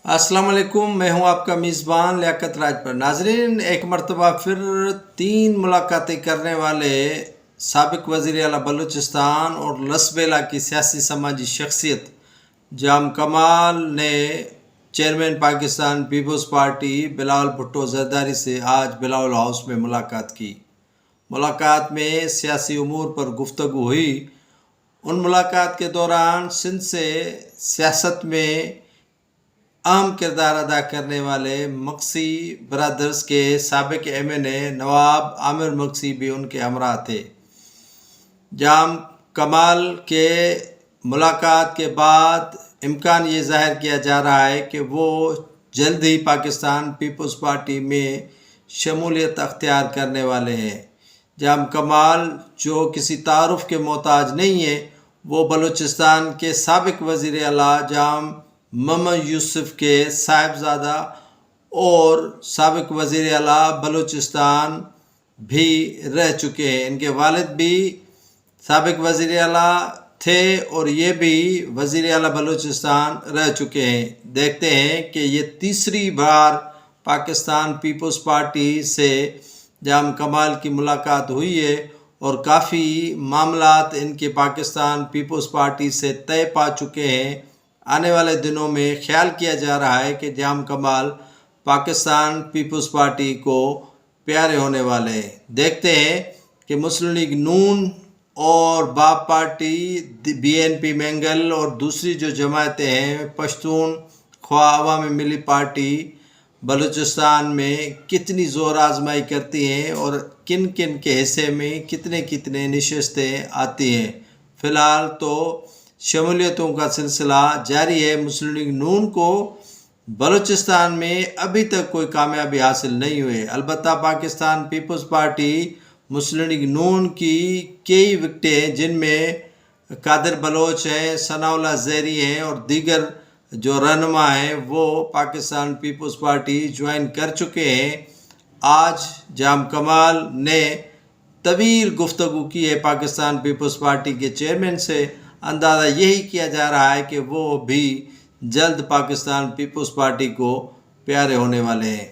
السلام علیکم، میں ہوں آپ کا میزبان لیاقت راج پر۔ ناظرین، ایک مرتبہ پھر 3 ملاقاتیں کرنے والے سابق وزیر اعلیٰ بلوچستان اور لسبیلا کی سیاسی سماجی شخصیت جام کمال نے chairman Pakistan Peoples Party Bilawal Bhutto Zardari سے آج بلاول ہاؤس میں ملاقات کی۔ ملاقات میں سیاسی امور پر گفتگو ہوئی۔ ان ملاقات کے دوران سندھ سے سیاست میں اہم کردار ادا کرنے والے مکسی برادرز کے سابق ایم این اے نواب عامر مکسی بھی ان کے ہمراہ تھے۔ جام کمال کے ملاقات کے بعد امکان یہ ظاہر کیا جا رہا ہے کہ وہ جلد ہی پاکستان پیپلز پارٹی میں شمولیت اختیار کرنے والے ہیں۔ جام کمال جو کسی تعارف کے محتاج نہیں ہے، وہ بلوچستان کے سابق وزیر اعلیٰ جام محمد یوسف کے صاحبزادہ اور سابق وزیر اعلیٰ بلوچستان بھی رہ چکے ہیں۔ ان کے والد بھی سابق وزیر اعلیٰ تھے اور یہ بھی وزیر اعلیٰ بلوچستان رہ چکے ہیں۔ دیکھتے ہیں کہ یہ تیسری بار پاکستان پیپلز پارٹی سے جام کمال کی ملاقات ہوئی ہے اور کافی معاملات ان کے پاکستان پیپلز پارٹی سے طے پا چکے ہیں۔ آنے والے دنوں میں خیال کیا جا رہا ہے کہ جام کمال پاکستان پیپلز پارٹی کو پیارے ہونے والے ہیں۔ دیکھتے ہیں کہ مسلم لیگ نون اور باب party B N P Mengal اور دوسری جو جماعتیں ہیں پشتون خواہ عوامی ملی پارٹی بلوچستان میں کتنی زور آزمائی کرتی ہیں اور کن کن کے حصے میں کتنے نشستیں آتی ہیں۔ فی الحال تو شمولیتوں کا سلسلہ جاری ہے۔ مسلم لیگ نون کو بلوچستان میں ابھی تک کوئی کامیابی حاصل نہیں ہوئی، البتہ پاکستان پیپلز پارٹی مسلم لیگ نون کی کئی وکٹیں ہیں، جن میں قادر بلوچ ہیں، ثناء اللہ زہری ہیں اور دیگر جو رہنما ہیں وہ پاکستان پیپلز پارٹی جوائن کر چکے ہیں۔ آج جام کمال نے طویل گفتگو کی ہے پاکستان پیپلز پارٹی کے چیئرمین سے۔ اندازہ یہی کیا جا رہا ہے کہ وہ بھی جلد پاکستان پیپلز پارٹی کو پیارے ہونے والے ہیں۔